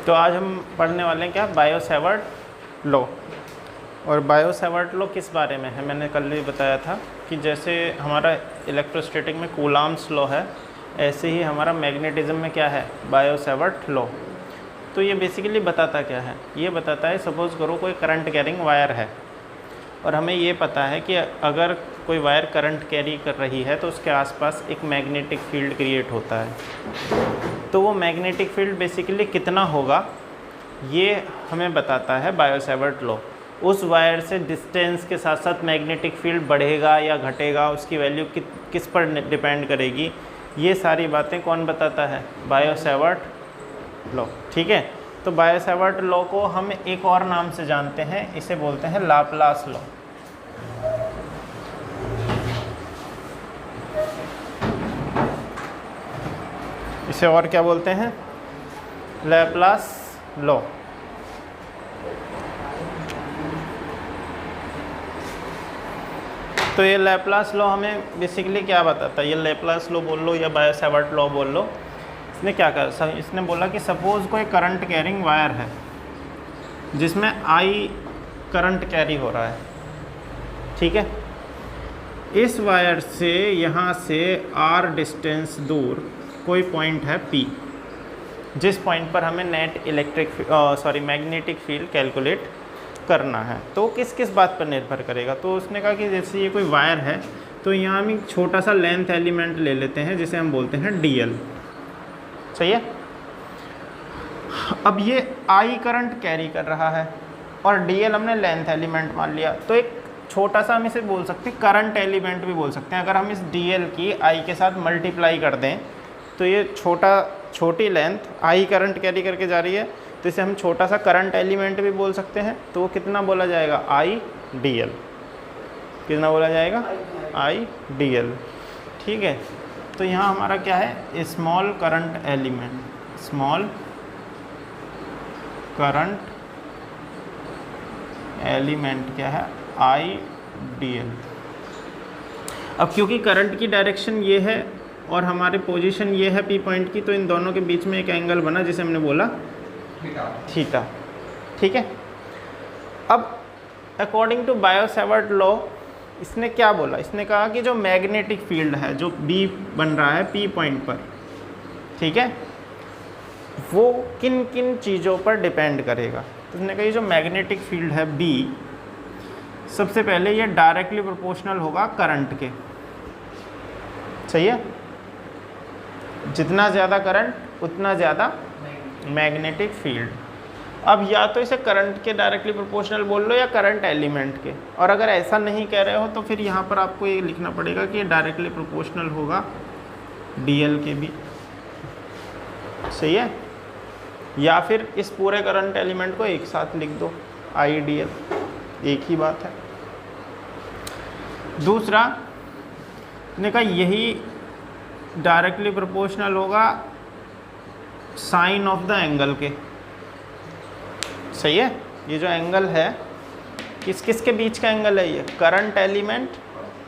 तो आज हम पढ़ने वाले हैं क्या, बायो-सैवर्ट लॉ। और बायो-सैवर्ट लॉ किस बारे में है, मैंने कल भी बताया था कि जैसे हमारा इलेक्ट्रोस्टैटिक में कूलॉम्स लॉ है, ऐसे ही हमारा मैग्नेटिज्म में क्या है, बायो-सैवर्ट लॉ। तो ये बेसिकली बताता क्या है, ये बताता है सपोज़ करो कोई करंट कैरिंग वायर है और हमें ये पता है कि अगर कोई वायर करंट कैरी कर रही है तो उसके आसपास एक मैग्नेटिक फील्ड क्रिएट होता है। तो वो मैग्नेटिक फील्ड बेसिकली कितना होगा ये हमें बताता है बायो-सैवर्ट लॉ। उस वायर से डिस्टेंस के साथ साथ मैग्नेटिक फील्ड बढ़ेगा या घटेगा, उसकी वैल्यू किस पर डिपेंड करेगी, ये सारी बातें कौन बताता है, बायो-सैवर्ट लॉ। ठीक है, तो बायो-सैवर्ट लॉ को हम एक और नाम से जानते हैं, इसे बोलते हैं लाप्लास लॉ। इसे और क्या बोलते हैं, लैप्लास लॉ। तो ये लैप्लास लॉ हमें बेसिकली क्या बताता है, ये लैप्लास लॉ बोल लो या बायो-सैवर्ट लॉ बोल लो, इसने क्या कहा, इसने बोला कि सपोज़ कोई करंट कैरिंग वायर है जिसमें I करंट कैरी हो रहा है, ठीक है। इस वायर से यहाँ से R डिस्टेंस दूर कोई पॉइंट है P, जिस पॉइंट पर हमें नेट मैग्नेटिक फील्ड कैलकुलेट करना है। तो किस किस बात पर निर्भर करेगा, तो उसने कहा कि जैसे ये कोई वायर है तो यहाँ हम एक छोटा सा लेंथ एलिमेंट ले लेते हैं जिसे हम बोलते हैं DL, सही है। अब ये I करंट कैरी कर रहा है और DL हमने लेंथ एलिमेंट मान लिया, तो एक छोटा सा हम इसे बोल सकते हैं करंट एलिमेंट भी बोल सकते हैं। अगर हम इस DL की I के साथ मल्टीप्लाई कर दें तो ये छोटी लेंथ I करंट कैरी करके जा रही है, तो इसे हम छोटा सा करंट एलिमेंट भी बोल सकते हैं। तो वो कितना बोला जाएगा, IDL, कितना बोला जाएगा, IDL, ठीक है। तो यहाँ हमारा क्या है, small current element, small current element क्या है, IDL। अब क्योंकि करंट की डायरेक्शन ये है और हमारी पोजीशन ये है P पॉइंट की, तो इन दोनों के बीच में एक एंगल बना जिसे हमने बोला थीटा, ठीक है। अब अकॉर्डिंग टू बायो-सैवर्ट लॉ इसने क्या बोला, इसने कहा कि जो मैग्नेटिक फील्ड है जो B बन रहा है P पॉइंट पर, ठीक है, वो किन किन चीज़ों पर डिपेंड करेगा। तो उसने कहा जो मैग्नेटिक फील्ड है B, सबसे पहले ये डायरेक्टली प्रोपोर्शनल होगा करंट के, सही है। जितना ज़्यादा करंट उतना ज़्यादा मैग्नेटिक फील्ड। अब या तो इसे करंट के डायरेक्टली प्रोपोर्शनल बोल लो या करंट एलिमेंट के, और अगर ऐसा नहीं कह रहे हो तो फिर यहाँ पर आपको ये लिखना पड़ेगा कि ये डायरेक्टली प्रोपोर्शनल होगा DL के भी, सही है। या फिर इस पूरे करंट एलिमेंट को एक साथ लिख दो, IDL, एक ही बात है। दूसरा ने कहा यही डायरेक्टली प्रोपोर्शनल होगा साइन ऑफ द एंगल के, सही है। ये जो एंगल है किस किस के बीच का एंगल है, ये करंट एलिमेंट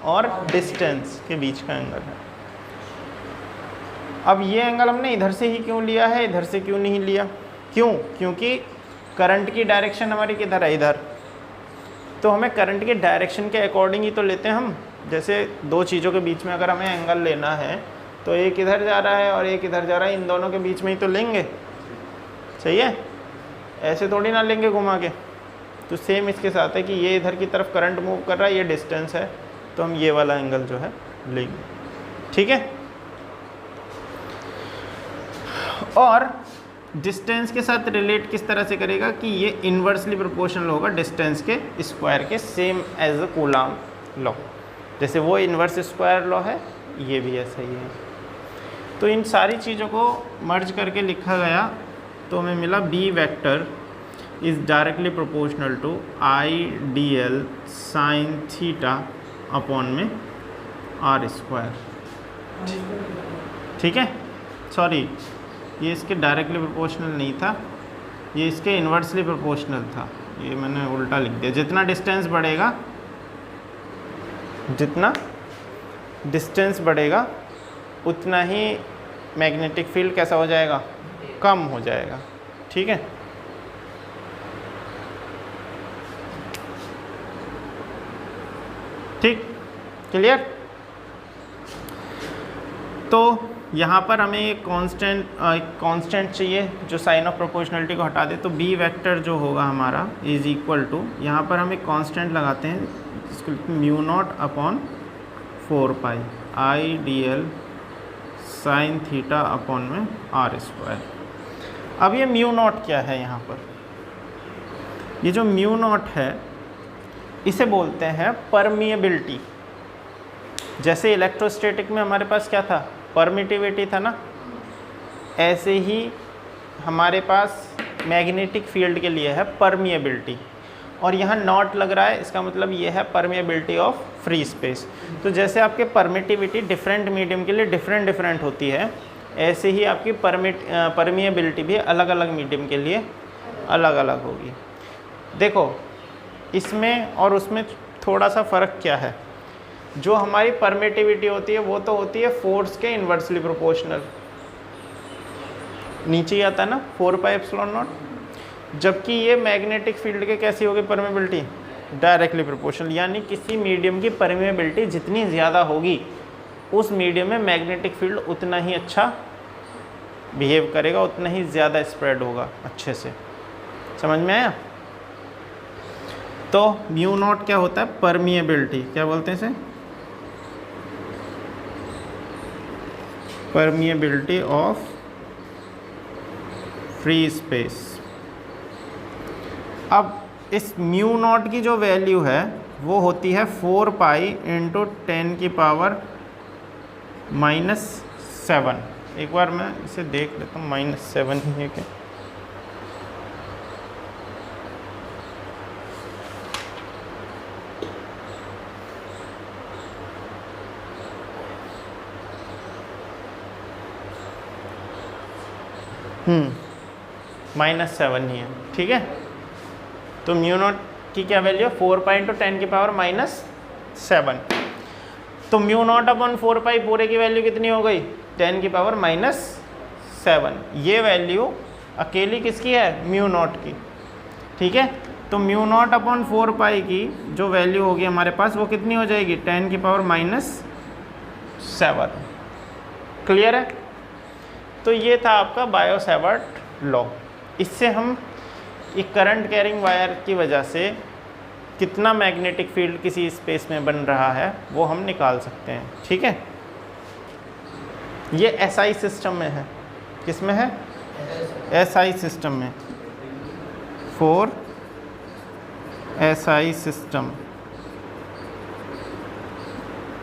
और डिस्टेंस के बीच का एंगल है। अब ये एंगल हमने इधर से ही क्यों लिया है, इधर से क्यों नहीं लिया, क्यों, क्योंकि करंट की डायरेक्शन हमारी किधर है, इधर। तो हमें करंट के डायरेक्शन के अकॉर्डिंग ही तो लेते हैं हम। जैसे दो चीज़ों के बीच में अगर हमें एंगल लेना है तो एक इधर जा रहा है और एक इधर जा रहा है, इन दोनों के बीच में ही तो लेंगे, सही है। ऐसे थोड़ी ना लेंगे घुमा के। तो सेम इसके साथ है कि ये इधर की तरफ करंट मूव कर रहा है, ये डिस्टेंस है, तो हम ये वाला एंगल जो है लेंगे, ठीक है। और डिस्टेंस के साथ रिलेट किस तरह से करेगा कि ये इन्वर्सली प्रोपोर्शनल होगा डिस्टेंस के स्क्वायर के, same as a Coulomb law. जैसे वो इन्वर्स स्क्वायर लॉ है, ये भी ऐसा ही है। तो इन सारी चीज़ों को मर्ज करके लिखा गया तो हमें मिला B vector is directly proportional to IDL sine theta upon में R स्क्वायर, ठीक है। सॉरी, ये इसके डायरेक्टली प्रोपोर्शनल नहीं था, ये इसके इन्वर्सली प्रोपोर्शनल था, ये मैंने उल्टा लिख दिया। जितना डिस्टेंस बढ़ेगा, जितना डिस्टेंस बढ़ेगा उतना ही मैग्नेटिक फील्ड कैसा हो जाएगा, कम हो जाएगा, ठीक है। ठीक, क्लियर। तो यहाँ पर हमें एक कांस्टेंट चाहिए जो साइन ऑफ प्रोपोर्शनलिटी को हटा दे, तो बी वेक्टर जो होगा हमारा इज इक्वल टू, यहाँ पर हम एक कांस्टेंट लगाते हैं जिसको म्यू नॉट अपॉन 4 पाई आई D L sine theta upon में आर स्क्वायर। अब ये म्यू नॉट क्या है यहाँ पर, ये जो म्यू नॉट है इसे बोलते हैं परमिएबिलिटी। जैसे इलेक्ट्रोस्टैटिक में हमारे पास क्या था, परमिटिविटी था ना, ऐसे ही हमारे पास मैग्नेटिक फील्ड के लिए है परमिएबिलिटी। और यहाँ नॉट लग रहा है, इसका मतलब ये है परमिएबिलिटी ऑफ फ्री स्पेस। तो जैसे आपके परमिटिविटी डिफरेंट मीडियम के लिए डिफरेंट होती है, ऐसे ही आपकी परमिएबिलिटी भी अलग अलग मीडियम के लिए अलग अलग होगी। देखो इसमें और उसमें थोड़ा सा फ़र्क क्या है, जो हमारी परमिटिविटी होती है वो तो होती है फोर्स के इन्वर्सली प्रोपोर्शनल, नीचे ही आता है ना 4 पाई एप्सिलॉन नॉट, जबकि ये मैग्नेटिक फील्ड के कैसी होगी परमिएबिलिटी, डायरेक्टली प्रोपोर्शनल। यानी किसी मीडियम की परमिएबिलिटी जितनी ज़्यादा होगी उस मीडियम में मैग्नेटिक फील्ड उतना ही अच्छा बिहेव करेगा, उतना ही ज़्यादा स्प्रेड होगा अच्छे से। समझ में आया। तो म्यू नॉट क्या होता है, परमिएबिलिटी, क्या बोलते हैं इसे, परमिएबिलिटी ऑफ फ्री स्पेस। अब इस म्यू नॉट की जो वैल्यू है वो होती है 4 पाई इंटू 10 की पावर -7। एक बार मैं इसे देख लेता हूँ, -7 ही है क्या। -7 ही है, ठीक है। तो म्यू नॉट की क्या वैल्यू है, 4 पाई इंटू 10 की पावर -7। तो म्यू नॉट अपॉन 4 पाई पूरे की वैल्यू कितनी हो गई, 10 की पावर -7। ये वैल्यू अकेली किसकी है, म्यू नॉट की, ठीक है। तो म्यू नॉट अपॉन 4 पाई की जो वैल्यू होगी हमारे पास वो कितनी हो जाएगी, 10 की पावर -7। क्लियर है। तो ये था आपका बायो सेवर्ट लॉ। इससे हम एक करंट कैरिंग वायर की वजह से कितना मैग्नेटिक फील्ड किसी स्पेस में बन रहा है वो हम निकाल सकते हैं, ठीक है। ये एसआई सिस्टम में है, किस में है, एसआई सिस्टम में, 4 एसआई सिस्टम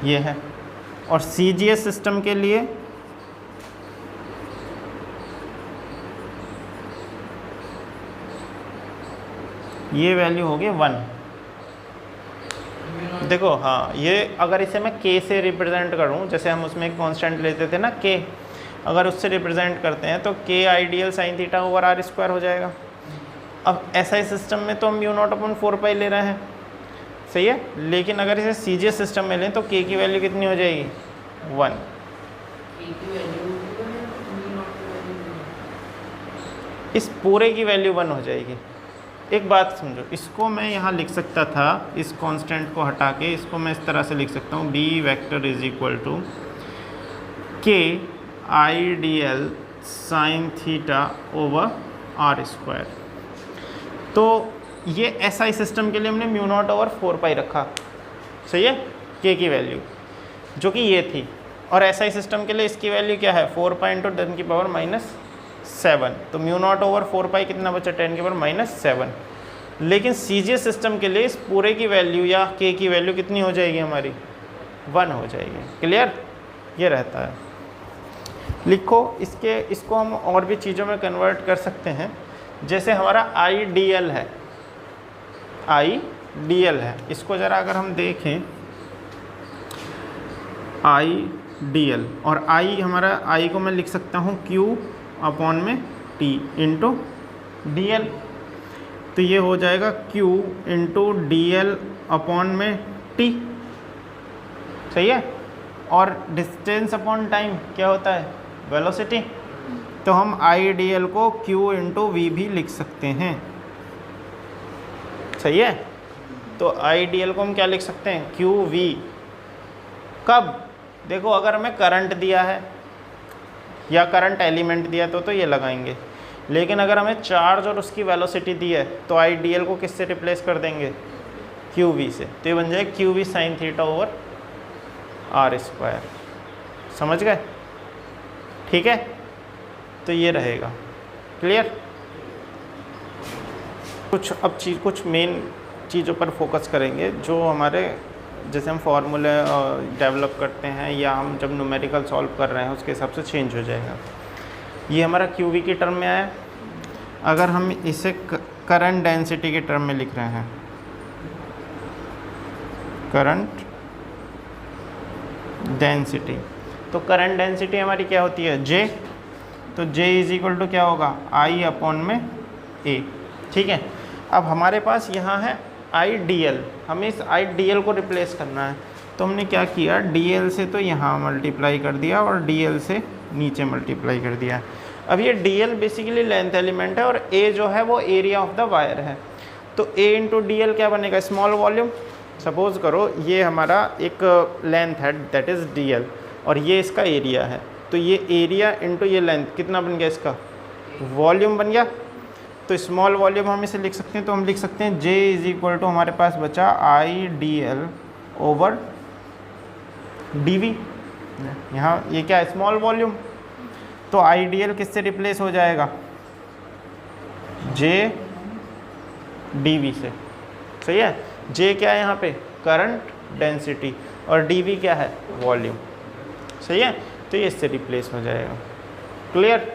ये है। और सीजीएस सिस्टम के लिए ये वैल्यू होगी 1। देखो हाँ, ये अगर इसे मैं k से रिप्रेजेंट करूँ, जैसे हम उसमें एक कांस्टेंट लेते थे ना k, अगर उससे रिप्रेजेंट करते हैं तो k ideal sine theta over R square हो जाएगा। अब एसआई सिस्टम में तो हम म्यू नॉट अपॉन 4 पाई ले रहे हैं, सही है। लेकिन अगर इसे सीजीएस सिस्टम में लें तो k की वैल्यू कितनी हो जाएगी, 1। इस पूरे की वैल्यू 1 हो जाएगी। एक बात समझो, इसको मैं यहाँ लिख सकता था, इस कांस्टेंट को हटा के इसको मैं इस तरह से लिख सकता हूँ, B vector is equal to K I D L sine theta over R square. तो ये एसआई सिस्टम के लिए हमने म्यू नॉट ओवर 4 पाई रखा, सही है, के की वैल्यू जो कि ये थी। और एसआई सिस्टम के लिए इसकी वैल्यू क्या है, 4 पाई इंटू 10 की पावर -7। तो म्यू नॉट ओवर 4 पाई कितना बचा, 10 की पावर -7। लेकिन सीजीएस सिस्टम के लिए इस पूरे की वैल्यू या के की वैल्यू कितनी हो जाएगी हमारी, 1 हो जाएगी। क्लियर, ये रहता है। लिखो इसको हम और भी चीज़ों में कन्वर्ट कर सकते हैं। जैसे हमारा आईडीएल है, आईडीएल है, इसको ज़रा अगर हम देखें, आईडीएल, और आई हमारा, आई को मैं लिख सकता हूँ Q अपॉन में T इंटू डी एल। तो ये हो जाएगा Q into D L upon में T, सही है। और डिस्टेंस अपॉन टाइम क्या होता है, वेलोसिटी। तो हम IDL को Q इंटू वी भी लिख सकते हैं, सही है। तो IDL को हम क्या लिख सकते हैं, QV। कब, देखो अगर हमें करंट दिया है या करंट एलिमेंट दिया तो ये लगाएंगे, लेकिन अगर हमें चार्ज और उसकी वेलोसिटी दी है तो IDL को किससे रिप्लेस कर देंगे, QV से। तो ये बन जाए QV sin theta over R square, समझ गए, ठीक है। तो ये रहेगा क्लियर। कुछ मेन चीज़ों पर फोकस करेंगे जो हमारे, जैसे हम फार्मूले डेवलप करते हैं या हम जब न्यूमेरिकल सॉल्व कर रहे हैं उसके हिसाब से चेंज हो जाएगा। ये हमारा QV की टर्म में आया। अगर हम इसे करंट डेंसिटी के टर्म में लिख रहे हैं, करंट डेंसिटी, तो करंट डेंसिटी हमारी क्या होती है, J। तो J इज इक्वल टू क्या होगा, I अपॉन में A, ठीक है। अब हमारे पास यहाँ है IDL, हमें इस IDL को रिप्लेस करना है। तो हमने क्या किया, DL से तो यहाँ मल्टीप्लाई कर दिया और DL से नीचे मल्टीप्लाई कर दिया। अब ये DL बेसिकली लेंथ एलिमेंट है और A जो है वो एरिया ऑफ द वायर है। तो A इंटू DL क्या बनेगा, स्मॉल वॉल्यूम। सपोज करो ये हमारा एक लेंथ है दैट इज़ DL और ये इसका एरिया है, तो ये एरिया इंटू ये लेंथ कितना बन गया, इसका वॉल्यूम बन गया। तो स्मॉल वॉल्यूम हम इसे लिख सकते हैं, तो हम लिख सकते हैं J इज इक्वल टू हमारे पास बचा IDL ओवर DV। यहाँ ये क्या है, स्मॉल वॉल्यूम। तो IDL किससे रिप्लेस हो जाएगा, J DV से, सही है। J क्या है यहाँ पे, करंट डेंसिटी, और DV क्या है, वॉल्यूम, सही है। तो ये इससे रिप्लेस हो जाएगा, क्लियर।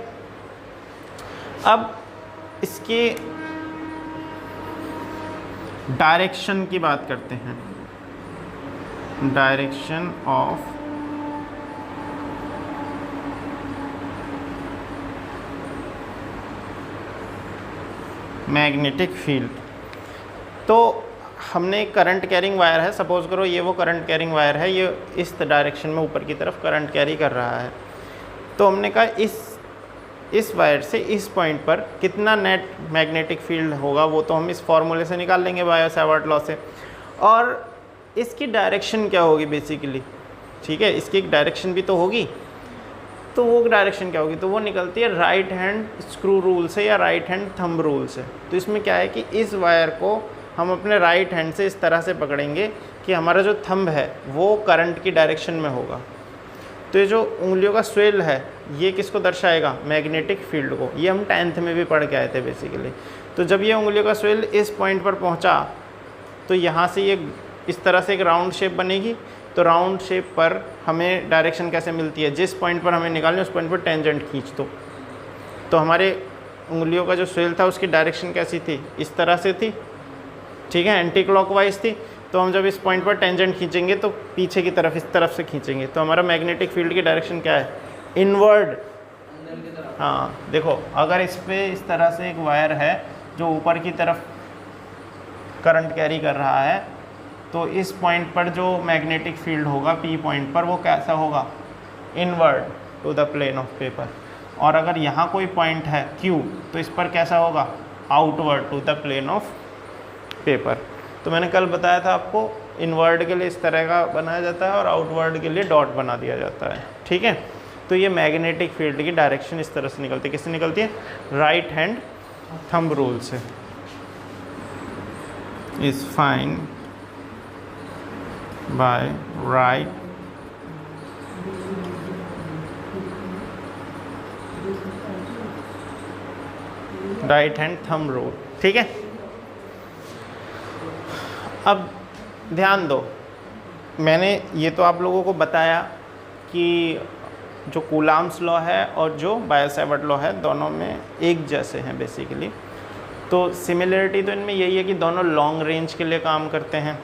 अब इसके डायरेक्शन की बात करते हैं, डायरेक्शन ऑफ मैग्नेटिक फील्ड। तो हमने करंट कैरिंग वायर है, सपोज करो ये वो करंट कैरिंग वायर है, ये इस डायरेक्शन में ऊपर की तरफ करंट कैरी कर रहा है। तो हमने कहा इस वायर से इस पॉइंट पर कितना नेट मैग्नेटिक फील्ड होगा वो तो हम इस फॉर्मूले से निकाल लेंगे, बायो-सावर्ट लॉ से। और इसकी डायरेक्शन क्या होगी बेसिकली, ठीक है, इसकी एक डायरेक्शन भी तो होगी। तो वो डायरेक्शन क्या होगी, तो वो निकलती है राइट हैंड स्क्रू रूल से या राइट हैंड थंब रूल से। तो इसमें क्या है कि इस वायर को हम अपने राइट हैंड से इस तरह से पकड़ेंगे कि हमारा जो थंब है वो करंट की डायरेक्शन में होगा। तो ये जो उंगलियों का स्वेल है ये किसको दर्शाएगा, मैग्नेटिक फील्ड को। ये हम 10th में भी पढ़ के आए थे बेसिकली। तो जब ये उंगलियों का स्वेल इस पॉइंट पर पहुंचा तो यहाँ से ये इस तरह से एक राउंड शेप बनेगी। तो राउंड शेप पर हमें डायरेक्शन कैसे मिलती है, जिस पॉइंट पर हमें निकालनी है उस पॉइंट पर टेंजेंट खींच दो। तो हमारे उंगलियों का जो स्वेल था उसकी डायरेक्शन कैसी थी, इस तरह से थी, ठीक है, एंटी क्लॉकवाइज थी। तो हम जब इस पॉइंट पर टेंजेंट खींचेंगे तो पीछे की तरफ इस तरफ से खींचेंगे, तो हमारा मैग्नेटिक फील्ड की डायरेक्शन क्या है, इनवर्ड। हाँ देखो, अगर इस पे इस तरह से एक वायर है जो ऊपर की तरफ करंट कैरी कर रहा है, तो इस पॉइंट पर जो मैग्नेटिक फील्ड होगा P पॉइंट पर वो कैसा होगा, inward to the plane of paper. और अगर यहाँ कोई पॉइंट है Q तो इस पर कैसा होगा, outward to the plane of paper. तो मैंने कल बताया था आपको, इनवर्ड के लिए इस तरह का बनाया जाता है और आउटवर्ड के लिए डॉट बना दिया जाता है, ठीक है। तो ये मैग्नेटिक फील्ड की डायरेक्शन इस तरह से निकलती है, किससे निकलती है, राइट हैंड थंब रूल से। Is fine by right hand thumb rule, ठीक है। अब ध्यान दो, मैंने ये तो आप लोगों को बताया कि जो कूलाम्स लॉ है और जो बायो-सावर्ट लॉ है दोनों में एक जैसे हैं बेसिकली। तो सिमिलरिटी तो इनमें यही है कि दोनों लॉन्ग रेंज के लिए काम करते हैं।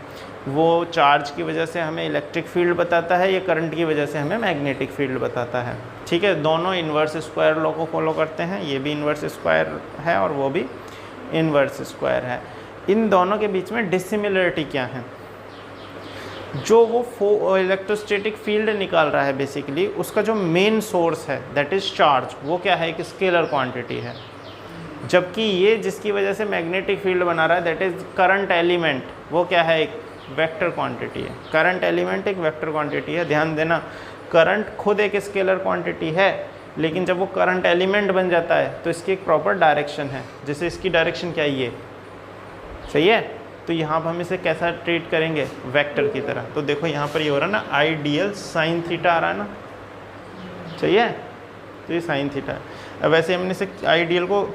वो चार्ज की वजह से हमें इलेक्ट्रिक फील्ड बताता है, ये करंट की वजह से हमें मैग्नेटिक फील्ड बताता है, ठीक है। दोनों इन्वर्स स्क्वायर लॉ को फॉलो करते हैं, ये भी इन्वर्स स्क्वायर है और वो भी इन्वर्स स्क्वायर है। इन दोनों के बीच में डिसिमिलरिटी क्या है, जो वो इलेक्ट्रोस्टैटिक फील्ड निकाल रहा है बेसिकली, उसका जो मेन सोर्स है दैट इज़ चार्ज, वो क्या है, एक स्केलर क्वांटिटी है। जबकि ये जिसकी वजह से मैग्नेटिक फील्ड बना रहा है दैट इज़ करंट एलिमेंट, वो क्या है, एक वेक्टर क्वांटिटी है। करंट एलिमेंट एक वेक्टर क्वांटिटी है। ध्यान देना, करंट खुद एक स्केलर क्वांटिटी है, लेकिन जब वो करंट एलिमेंट बन जाता है तो इसकी एक प्रॉपर डायरेक्शन है। जैसे इसकी डायरेक्शन क्या है, ये सही है, तो यहाँ पर हम इसे कैसा ट्रीट करेंगे, वेक्टर की तरह। तो देखो यहाँ पर ये हो रहा है ना, I D L sine theta आ रहा है ना, सही है, तो ये साइन थीटा है। अब वैसे हमने इसे आई डी एल को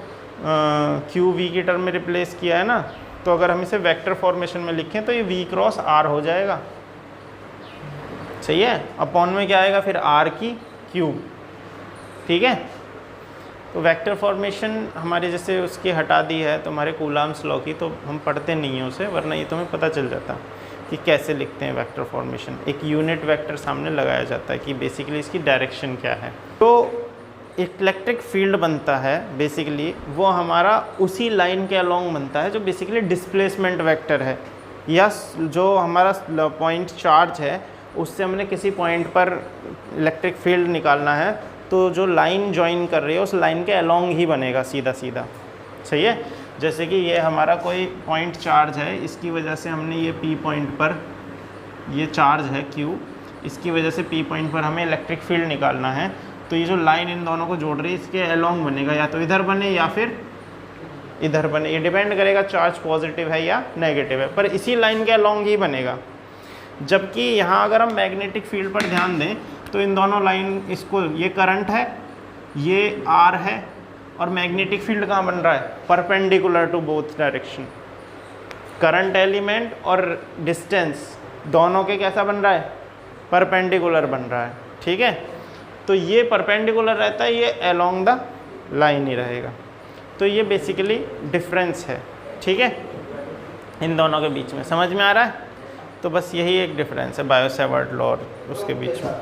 क्यू वी की टर्म में रिप्लेस किया है ना, तो अगर हम इसे वेक्टर फॉर्मेशन में लिखें तो ये वी क्रॉस आर हो जाएगा, सही है। अपॉन में क्या आएगा फिर, आर की क्यूब, ठीक है। तो वेक्टर फॉर्मेशन हमारे जैसे उसकी हटा दी है तो हमारे कूलाम्स लॉ की, तो हम पढ़ते नहीं हैं उसे, वरना ये तुम्हें पता चल जाता कि कैसे लिखते हैं वेक्टर फॉर्मेशन। एक यूनिट वेक्टर सामने लगाया जाता है कि बेसिकली इसकी डायरेक्शन क्या है। तो इलेक्ट्रिक फील्ड बनता है बेसिकली, वो हमारा उसी लाइन के अलोंग बनता है जो बेसिकली डिस्प्लेसमेंट वेक्टर है, या जो हमारा पॉइंट चार्ज है उससे हमने किसी पॉइंट पर इलेक्ट्रिक फील्ड निकालना है, तो जो लाइन ज्वाइन कर रही है उस लाइन के अलोंग ही बनेगा सीधा सीधा, सही है। जैसे कि ये हमारा कोई पॉइंट चार्ज है, इसकी वजह से हमने ये पी पॉइंट पर, ये चार्ज है क्यू, इसकी वजह से पी पॉइंट पर हमें इलेक्ट्रिक फील्ड निकालना है, तो ये जो लाइन इन दोनों को जोड़ रही है इसके अलोंग बनेगा, या तो इधर बने या फिर इधर बने, ये डिपेंड करेगा चार्ज पॉजिटिव है या नेगेटिव है, पर इसी लाइन के अलोंग ही बनेगा। जबकि यहाँ अगर हम मैग्नेटिक फील्ड पर ध्यान दें तो इन दोनों लाइन, इसको ये करंट है, ये आर है, और मैग्नेटिक फील्ड कहाँ बन रहा है, perpendicular to both direction. Current element और डिस्टेंस दोनों के कैसा बन रहा है, परपेंडिकुलर बन रहा है, ठीक है। तो ये परपेंडिकुलर रहता है, ये अलोंग द लाइन ही रहेगा। तो ये बेसिकली डिफरेंस है, ठीक है, इन दोनों के बीच में। समझ में आ रहा है? तो बस यही एक डिफरेंस है बायो-सैवर्ट लॉ और उसके बीच में।